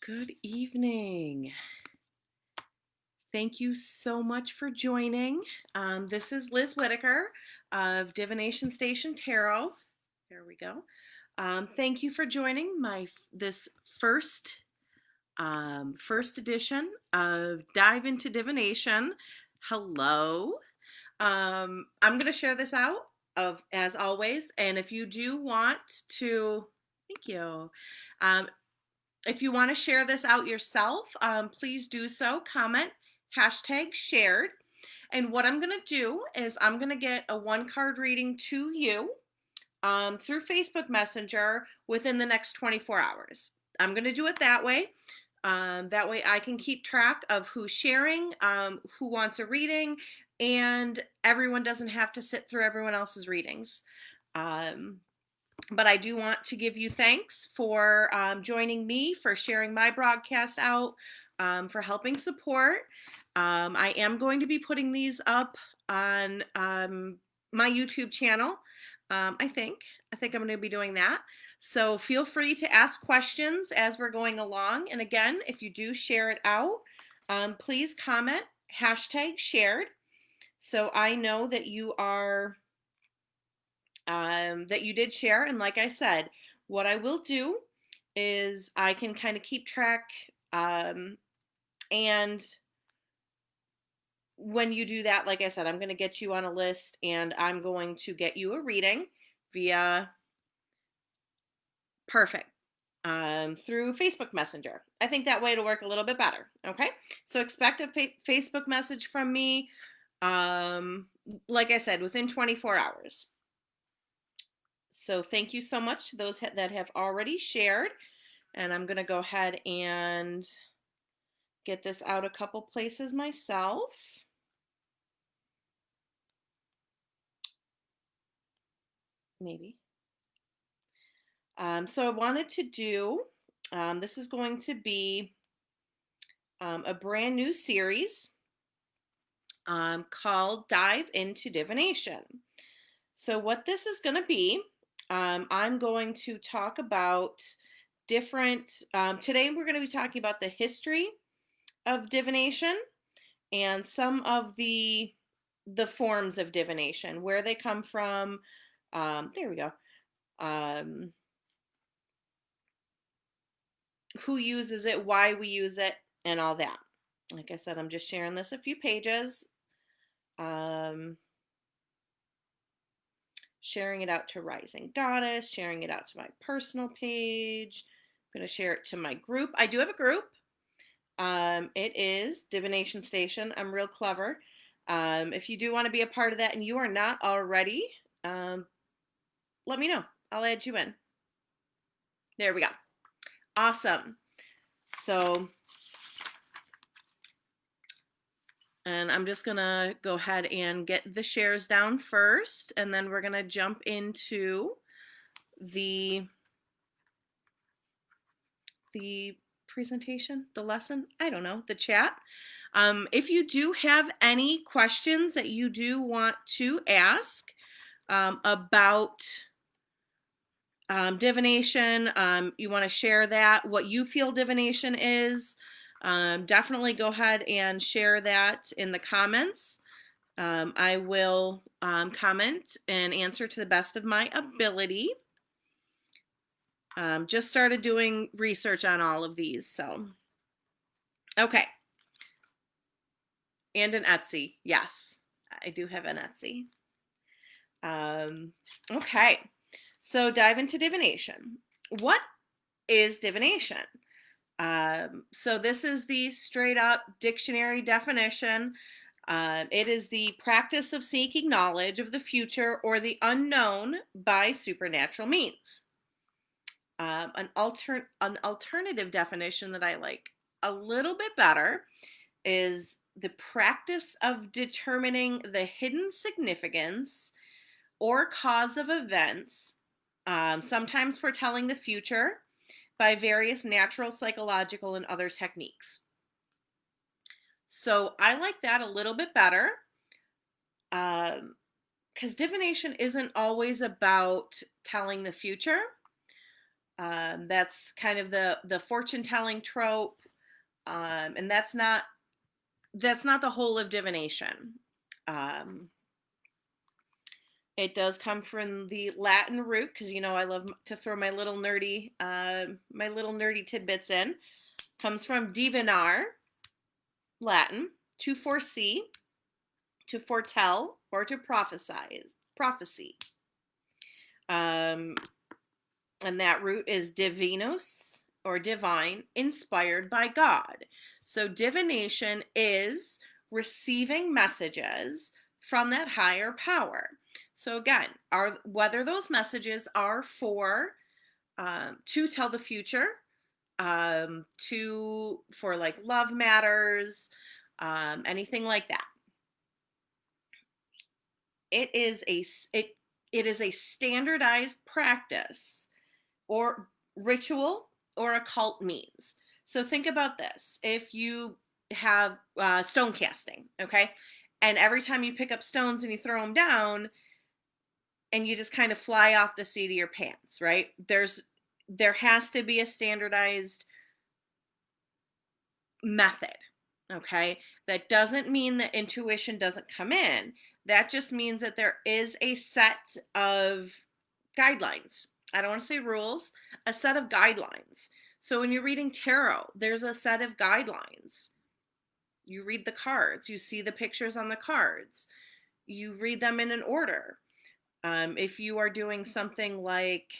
Good evening. Thank you so much for joining. This is Liz Whitaker of Divination Station Tarot. There we go. Thank you for joining this first edition of Dive into Divination. Hello. I'm going to share this out as always, and if you do want to, thank you. If you want to share this out yourself, please do so. Comment, #shared. And what I'm going to do is I'm going to get a one card reading to you through Facebook Messenger within the next 24 hours. I'm going to do it that way. That way I can keep track of who's sharing, who wants a reading, and everyone doesn't have to sit through everyone else's readings. But I do want to give you thanks for joining me, for sharing my broadcast out, for helping support. I am going to be putting these up on my YouTube channel. I think I'm going to be doing that. So feel free to ask questions as we're going along. And again, if you do share it out, please comment, #shared, so I know that you are that you did share. And like I said, what I will do is I can kind of keep track, and when you do that, like I said, I'm going to get you on a list and I'm going to get you a reading via through Facebook Messenger. I think that way it'll work a little bit better. Okay, so expect a Facebook message from me, like I said, within 24 hours. So thank you so much to those that have already shared. And I'm going to go ahead and get this out a couple places myself. Maybe. So I wanted to do, this is going to be a brand new series called Dive into Divination. So what this is going to be, I'm going to talk about different, today we're going to be talking about the history of divination and some of the forms of divination, where they come from. There we go. Who uses it, why we use it, and all that. Like I said, I'm just sharing this a few pages. Sharing it out to Rising Goddess, sharing it out to my personal page. I'm going to share it to my group. I do have a group. It is Divination Station. I'm real clever. If you do want to be a part of that and you are not already, let me know. I'll add you in. There we go. Awesome. So, and I'm just going to go ahead and get the shares down first, and then we're going to jump into the presentation, the lesson, I don't know, the chat. If you do have any questions that you do want to ask about divination, you want to share that, what you feel divination is, definitely go ahead and share that in the comments. I will comment and answer to the best of my ability. Just started doing research on all of these, so. Okay. And an Etsy. Yes, I do have an Etsy. Okay. So dive into divination. What is divination? So this is the straight up dictionary definition. It is the practice of seeking knowledge of the future or the unknown by supernatural means. An alternative definition that I like a little bit better is the practice of determining the hidden significance or cause of events, sometimes foretelling the future, by various natural, psychological, and other techniques. So I like that a little bit better, because divination isn't always about telling the future. That's kind of the fortune telling trope, and that's not the whole of divination. Um, it does come from the Latin root, because I love to throw my little nerdy tidbits in. Comes from divinar, Latin, to foresee, to foretell, or to prophecy. Um, and that root is divinus, or divine, inspired by God. So divination is receiving messages from that higher power. So again, whether those messages are to tell the future, for like love matters, anything like that. It is a standardized practice or ritual or occult means. So think about this. If you have stone casting, okay, and every time you pick up stones and you throw them down and you just kind of fly off the seat of your pants, right? There has to be a standardized method, okay? That doesn't mean that intuition doesn't come in. That just means that there is a set of guidelines. I don't want to say rules, a set of guidelines. So when you're reading tarot, there's a set of guidelines. You read the cards, you see the pictures on the cards, you read them in an order. If you are doing something like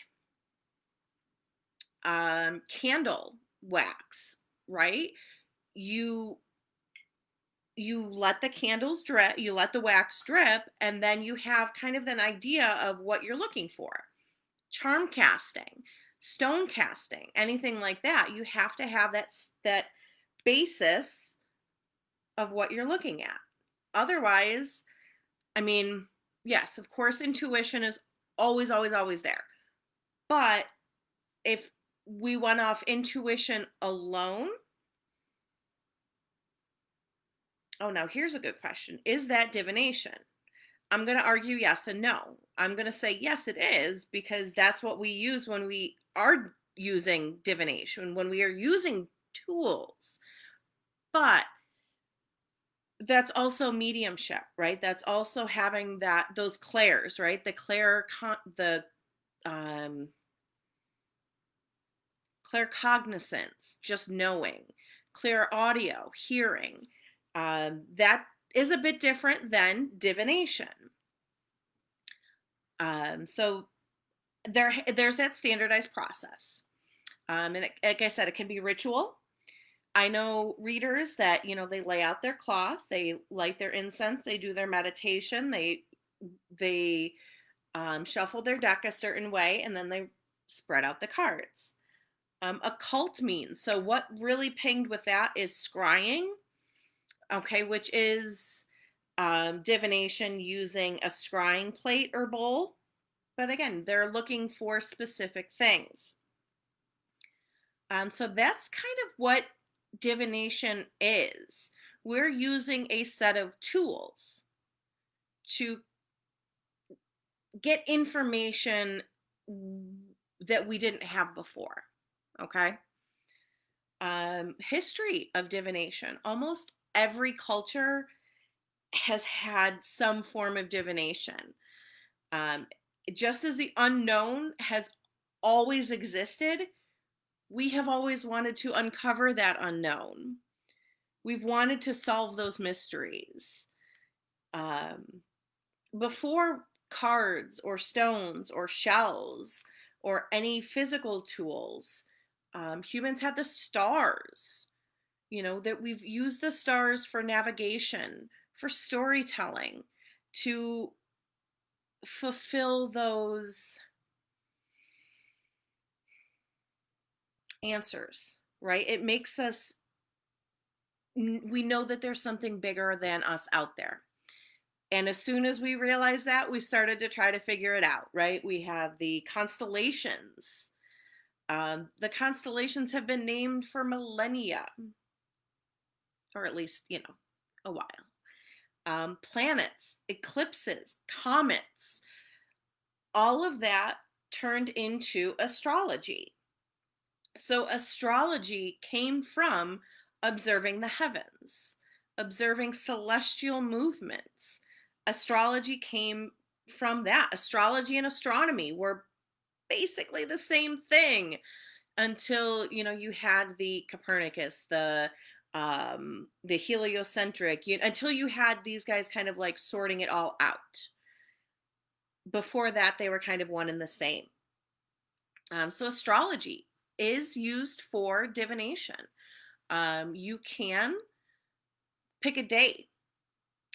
candle wax, right? You let the candles drip, you let the wax drip, and then you have kind of an idea of what you're looking for. Charm casting, stone casting, anything like that, you have to have that basis of what you're looking at. Otherwise, I mean, yes, of course, intuition is always, always, always there. But if we went off intuition alone, now here's a good question. Is that divination? I'm going to argue yes and no. I'm going to say yes, it is, because that's what we use when we are using divination, when we are using tools. But that's also mediumship, right? That's also having those clairs, right? Claircognizance, just knowing, clear audio, hearing. That is a bit different than divination. So there's that standardized process. And like I said, it can be ritual. I know readers that, they lay out their cloth, they light their incense, they do their meditation, they shuffle their deck a certain way, and then they spread out the cards. Occult means, so what really pinged with that is scrying, okay, which is divination using a scrying plate or bowl. But again, they're looking for specific things. So that's kind of what divination is. We're using a set of tools to get information that we didn't have before. Okay. History of divination. Almost every culture has had some form of divination. Just as the unknown has always existed, we have always wanted to uncover that unknown. We've wanted to solve those mysteries. Before cards or stones or shells or any physical tools, humans had the stars, that we've used the stars for navigation, for storytelling, to fulfill those answers, right? It makes us, we know that there's something bigger than us out there. And as soon as we realized that, we started to try to figure it out, right? We have the constellations. The constellations have been named for millennia, or at least, a while. Planets, eclipses, comets, all of that turned into astrology. So astrology came from observing the heavens, observing celestial movements. Astrology came from that. Astrology and astronomy were basically the same thing until, you had the Copernicus, the heliocentric, until you had these guys kind of like sorting it all out. Before that, they were kind of one and the same. So astrology is used for divination. You can pick a date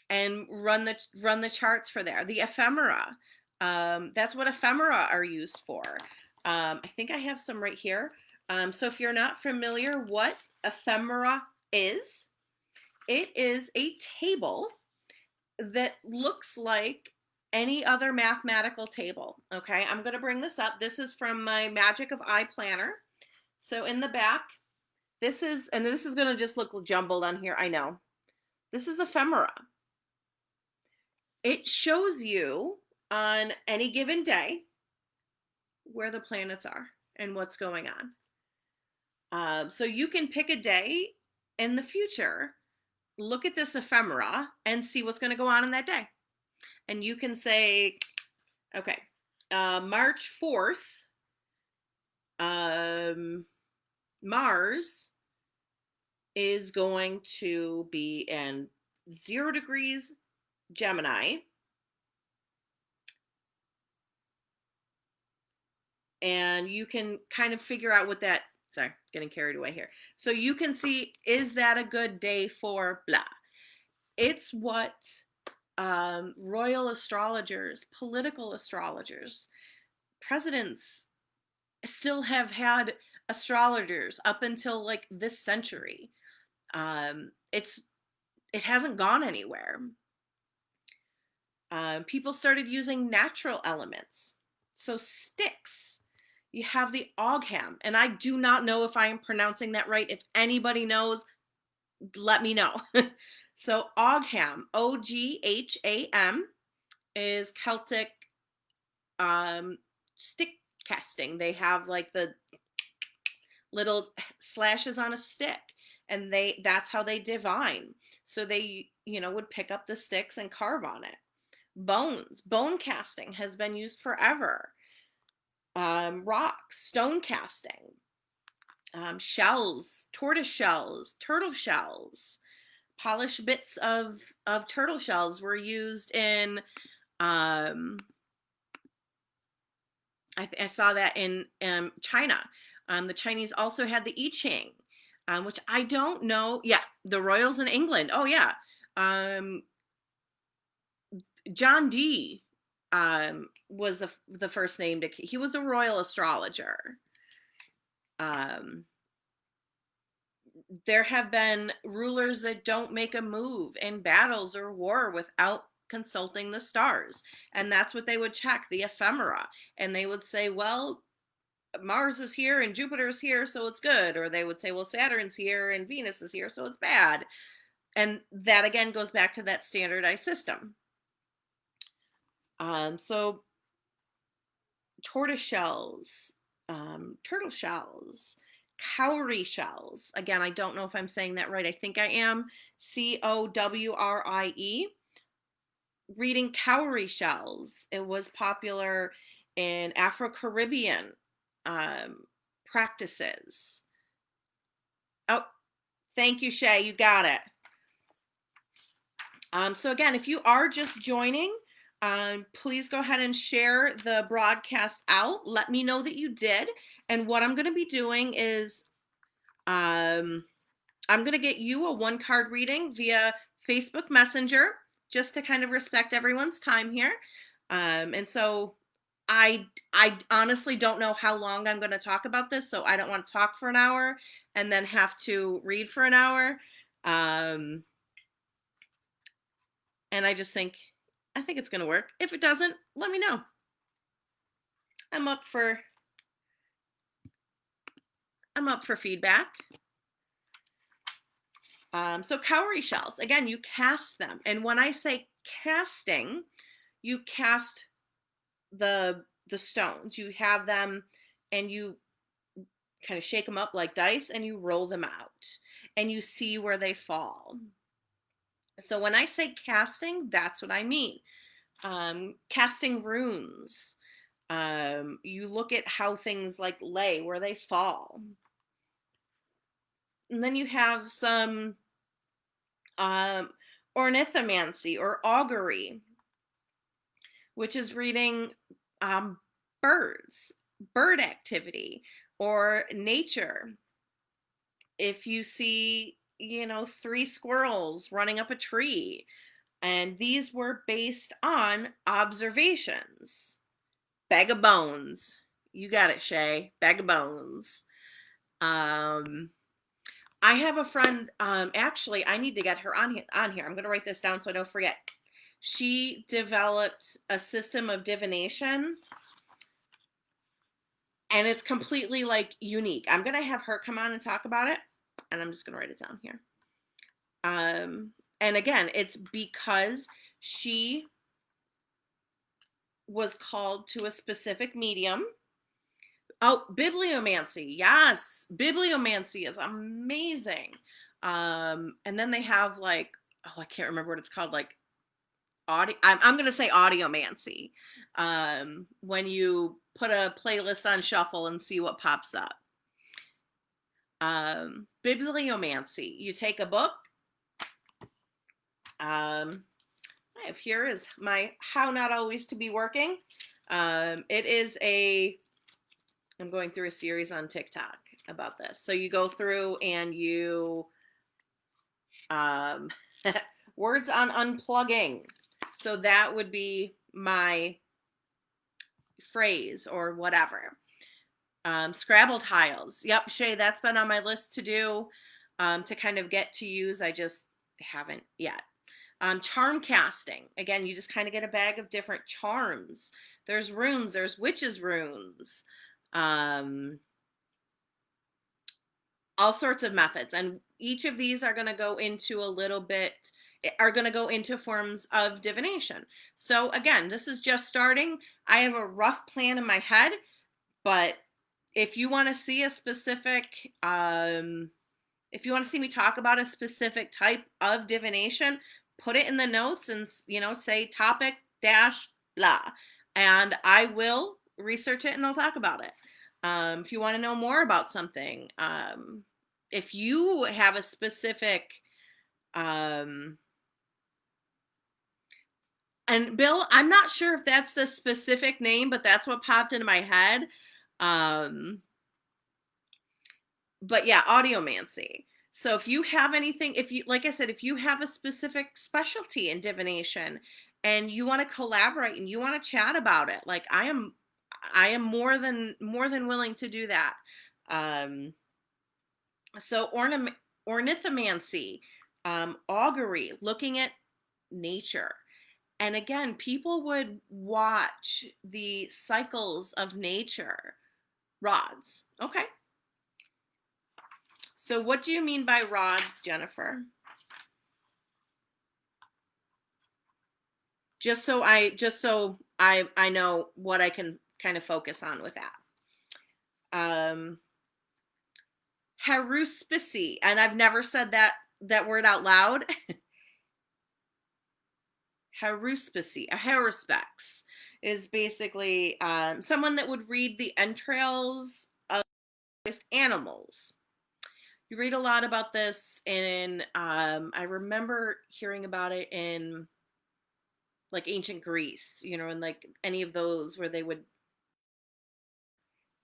and run the charts for there. The ephemera, that's what ephemera are used for. I think I have some right here. So if you're not familiar what ephemera is, it is a table that looks like any other mathematical table. Okay, I'm going to bring this up. This is from my Magic of Eye planner. So in the back, this is going to just look jumbled on here, I know. This is ephemera. It shows you on any given day where the planets are and what's going on. So you can pick a day in the future, look at this ephemera, and see what's going to go on in that day. And you can say, okay, March 4th, Mars is going to be in 0 degrees Gemini, and you can kind of figure out what that, sorry, getting carried away here. So you can see, is that a good day for blah? It's what royal astrologers, political astrologers, presidents still have had astrologers up until like this century. It hasn't gone anywhere. People started using natural elements. So sticks. You have the Ogham, and I do not know if I am pronouncing that right. If anybody knows, let me know. So Ogham, Ogham, is Celtic stick casting. They have like the little slashes on a stick, and that's how they divine. So they, would pick up the sticks and carve on it. Bone casting has been used forever. Rocks, stone casting, shells, tortoise shells, turtle shells, polished bits of turtle shells were used in, I saw that in China. The Chinese also had the I Ching, which I don't know. Yeah, the royals in England. Oh yeah. John Dee was the first name he was a royal astrologer. There have been rulers that don't make a move in battles or war without consulting the stars, and that's what they would check, the ephemera, and they would say, well, Mars is here and Jupiter's here, so it's good, or they would say, well, Saturn's here and Venus is here, so it's bad. And that again goes back to that standardized system. So tortoise shells, turtle shells, cowrie shells. Again, I don't know if I'm saying that right. I think I am. Cowrie. Reading cowrie shells. It was popular in Afro-Caribbean practices. Oh, thank you, Shay. You got it. So again, if you are just joining, please go ahead and share the broadcast out. Let me know that you did. And what I'm going to be doing is I'm going to get you a 1-card reading via Facebook Messenger, just to kind of respect everyone's time here. And so I honestly don't know how long I'm going to talk about this, so I don't want to talk for an hour and then have to read for an hour. And I think it's going to work. If it doesn't, let me know. I'm up for feedback. So cowrie shells, again, you cast them. And when I say casting, you cast the stones. You have them and you kind of shake them up like dice, and you roll them out and you see where they fall. So when I say casting, that's what I mean. Casting runes. You look at how things like lay, where they fall. And then you have some ornithomancy or augury, which is reading birds, bird activity, or nature. If you see, 3 squirrels running up a tree, and these were based on observations. Bag of bones. You got it, Shay. Bag of bones. I have a friend, actually, I need to get her on here. I'm going to write this down so I don't forget. She developed a system of divination, and it's completely like unique. I'm going to have her come on and talk about it, and I'm just going to write it down here. And again, it's because she was called to a specific medium. Oh, bibliomancy. Yes. Bibliomancy is amazing. And then they have like, I can't remember what it's called. Like audio. I'm going to say audiomancy. When you put a playlist on shuffle and see what pops up. Bibliomancy. You take a book. I have here is my How Not Always to Be Working. It is I'm going through a series on TikTok about this. So you go through and you, words on unplugging. So that would be my phrase or whatever. Scrabble tiles. Yep, Shay, that's been on my list to do, to kind of get to use. I just haven't yet. Charm casting. Again, you just kind of get a bag of different charms. There's runes. There's witches' runes. All sorts of methods. And each of these are going to go into forms of divination. So again, this is just starting. I have a rough plan in my head, but if you want to see a specific, if you want to see me talk about a specific type of divination, put it in the notes and, say topic dash blah. And I will research it and I'll talk about it. If you want to know more about something, if you have a specific, and Bill, I'm not sure if that's the specific name, but that's what popped into my head. But yeah, audiomancy. So if you have anything, like I said, if you have a specific specialty in divination and you want to collaborate and you want to chat about it, like I am more than willing to do that. So ornithomancy, augury, looking at nature. And again, people would watch the cycles of nature. Rods. Okay. So what do you mean by rods, Jennifer? Just so I know what I can kind of focus on with that. Haruspice, and I've never said that word out loud. Haruspice, a haruspex, is basically someone that would read the entrails of animals. You read a lot about this in, I remember hearing about it in like ancient Greece, and like any of those where they would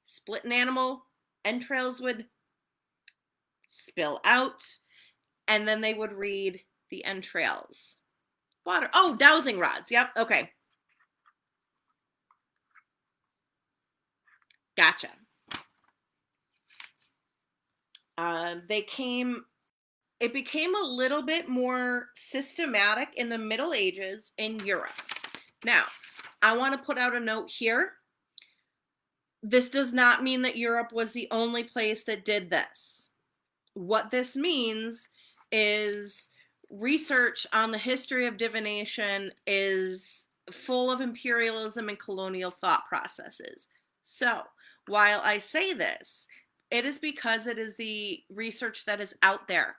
split an animal, entrails would spill out, and then they would read the entrails. Water. Oh, dowsing rods. Yep. Okay. Gotcha. It became a little bit more systematic in the Middle Ages in Europe. Now, I want to put out a note here. This does not mean that Europe was the only place that did this. What this means is research on the history of divination is full of imperialism and colonial thought processes. So, while I say this, It is because it is the research that is out there.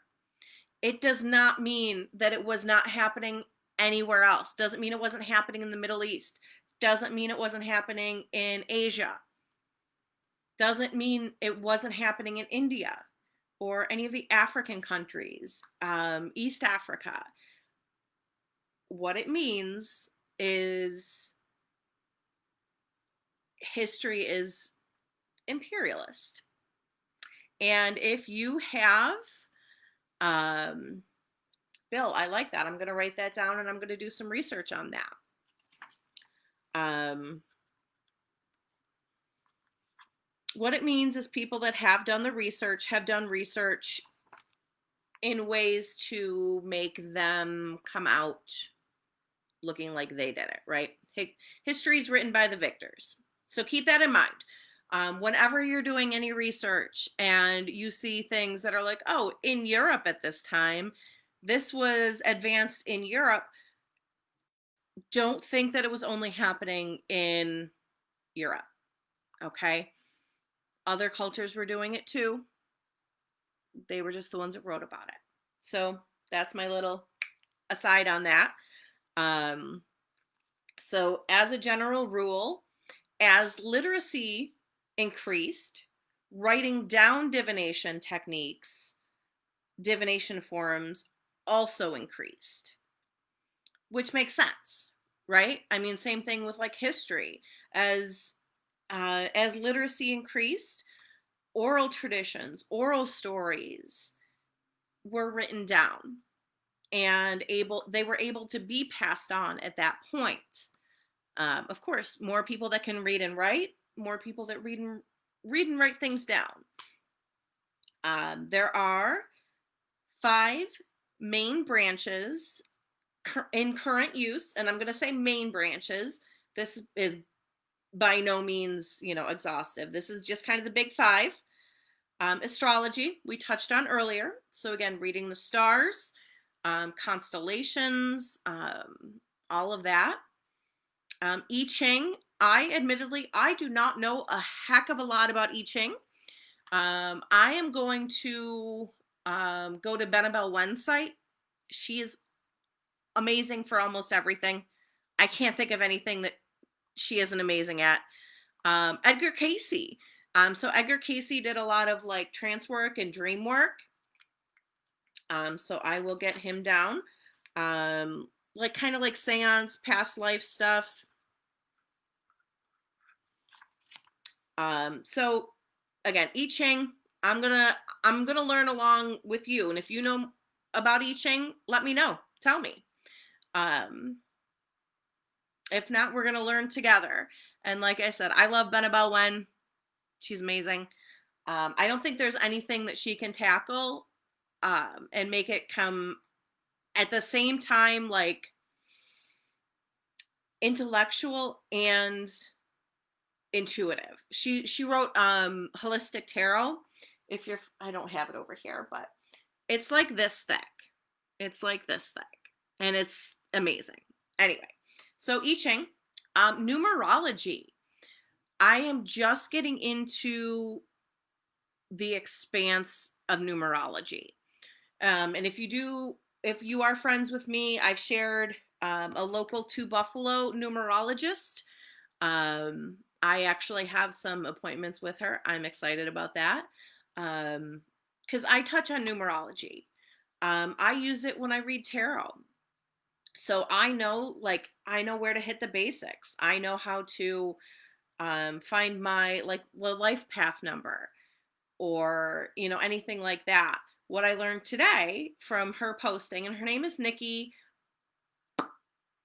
It does not mean that it was not happening anywhere else. Doesn't mean it wasn't happening in the Middle East. Doesn't mean it wasn't happening in Asia. Doesn't mean it wasn't happening in India or any of the African countries, East Africa. What it means is history is imperialist. And if you have, Bill, I like that. I'm going to write that down and I'm going to do some research on that. What it means is people that have done the research have done research in ways to make them come out looking like they did it, right? History is written by the victors. So keep that in mind. Whenever you're doing any research and you see things that are like, oh, in Europe at this time, this was advanced in Europe, don't think that it was only happening in Europe, okay? Other cultures were doing it too. They were just the ones that wrote about it. So that's my little aside on that. So as a general rule, as literacy increased, writing down divination techniques, divination forms also increased, which makes sense, right? I mean, same thing with like history. As literacy increased, oral traditions, oral stories were written down and they were able to be passed on at that point. Of course, more people that can read and write, more people that read and write things down. There are 5 main branches in current use, and I'm going to say main branches. This is by no means, exhaustive. This is just kind of the big 5. Astrology, we touched on earlier. So again, reading the stars, constellations, all of that. I Ching, I do not know a heck of a lot about I Ching. I am going to go to Benabel Wen's site. She is amazing for almost everything. I can't think of anything that she isn't amazing at. Edgar Casey. So Edgar Casey did a lot of like trance work and dream work. So I will get him down. Like kind of like seance, past life stuff. So again, I Ching, I'm gonna learn along with you. And if you know about I Ching, let me know. Tell me. If not, we're gonna learn together. And like I said, I love Benabel Wen. She's amazing. I don't think there's anything that she can tackle and make it come at the same time like intellectual and intuitive. She wrote Holistic Tarot. I don't have it over here, but it's like this thick. It's like this thick. And it's amazing. Anyway, so I Ching, numerology. I am just getting into the expanse of numerology. And if you are friends with me, I've shared a local 2 Buffalo numerologist. I actually have some appointments with her. I'm excited about that because I touch on numerology. I use it when I read tarot. So I know where to hit the basics. I know how to find my the life path number or anything like that. What I learned today from her posting, and her name is Nikki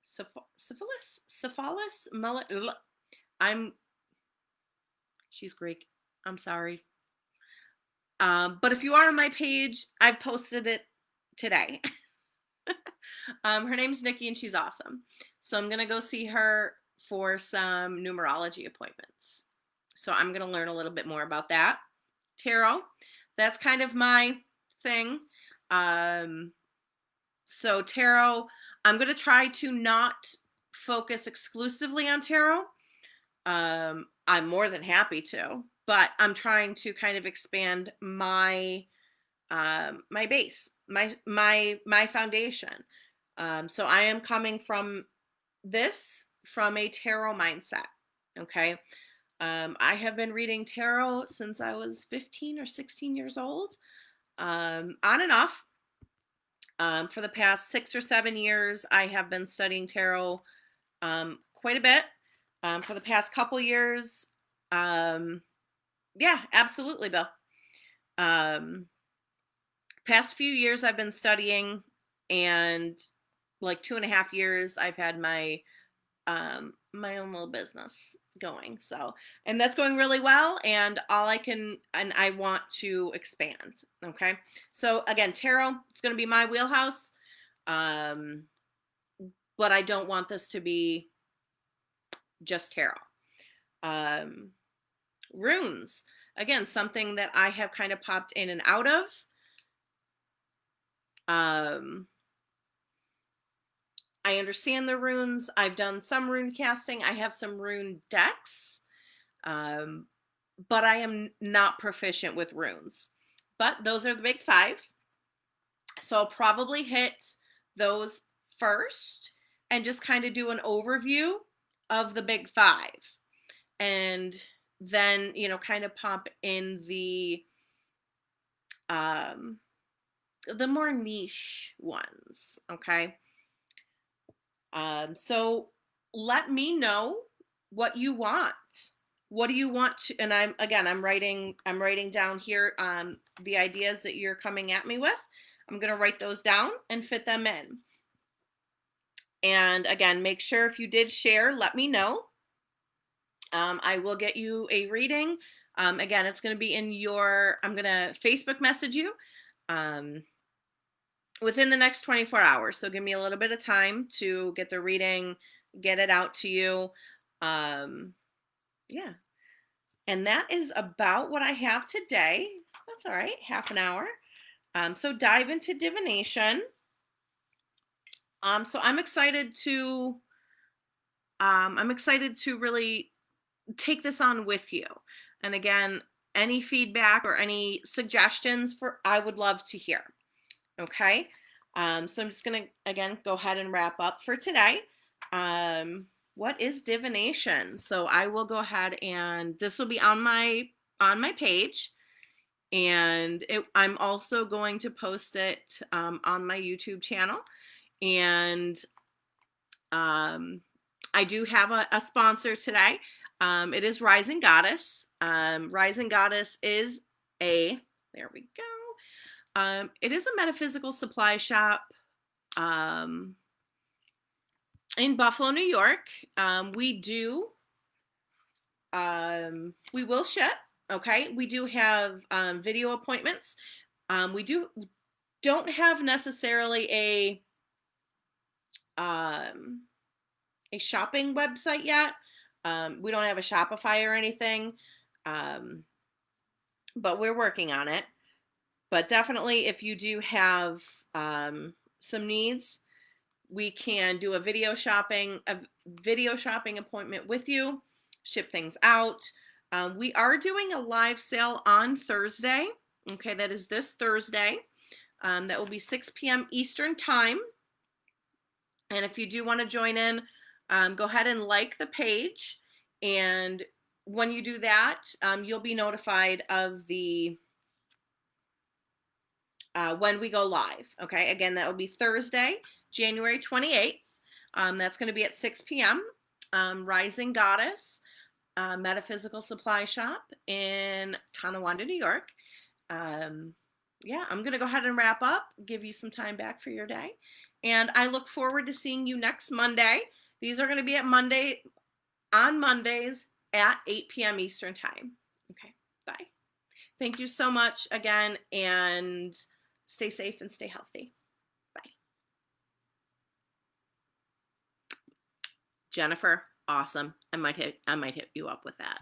Cephalis. She's Greek. I'm sorry. But if you are on my page, I posted it today. Her name's Nikki and she's awesome. So I'm going to go see her for some numerology appointments. So I'm going to learn a little bit more about that. Tarot, that's kind of my thing. So tarot, I'm going to try to not focus exclusively on tarot. I'm more than happy to, but I'm trying to kind of expand my base, my foundation. So I am coming from a tarot mindset. Okay. I have been reading tarot since I was 15 or 16 years old, on and off. For the past 6 or 7 years, I have been studying tarot quite a bit. For the past couple years, yeah, absolutely, Bill. Past few years, I've been studying, and like 2.5 years, I've had my own little business going. So, and that's going really well. And I want to expand. Okay. So again, tarot, it's going to be my wheelhouse. Um, but I don't want this to be just tarot. Runes, again, something that I have kind of popped in and out of. I understand the runes. I've done some rune casting. I have some rune decks. But I am not proficient with runes. But those are the big five. So I'll probably hit those first and just kind of do an overview of the big five. And then, kind of pop in the more niche ones, okay? So let me know what you want. What do you want to, and I'm writing down here the ideas that you're coming at me with. I'm going to write those down and fit them in. And again, make sure if you did share, let me know. I will get you a reading. Again, it's going to be I'm going to Facebook message you within the next 24 hours. So give me a little bit of time to get the reading, get it out to you. Yeah. And that is about what I have today. That's all right. Half an hour. So dive into divination. So I'm excited to really take this on with you. And again, any feedback or any suggestions I would love to hear. Okay. So I'm just going to, again, go ahead and wrap up for today. What is divination? So I will go ahead, and this will be on my page, and I'm also going to post it on my YouTube channel. And I do have a sponsor today. It is Rising Goddess. Rising Goddess is there we go. It is a metaphysical supply shop in Buffalo, New York. We will ship. Okay. We do have video appointments. We don't have necessarily a shopping website yet. We don't have a Shopify or anything, but we're working on it. But definitely, if you do have some needs, we can do a video shopping appointment with you, ship things out. We are doing a live sale on Thursday. Okay, that is this Thursday. That will be 6 p.m. Eastern time. And if you do want to join in, go ahead and like the page. And when you do that, you'll be notified of the when we go live. Okay, again, that will be Thursday, January 28th. That's going to be at 6 p.m. Rising Goddess Metaphysical Supply Shop in Tonawanda, New York. Yeah, I'm going to go ahead and wrap up, give you some time back for your day. And I look forward to seeing you next Monday. These are going to be on Mondays at 8 p.m. Eastern time. Okay, bye. Thank you so much again, and stay safe and stay healthy. Bye. Jennifer, awesome. I might hit you up with that.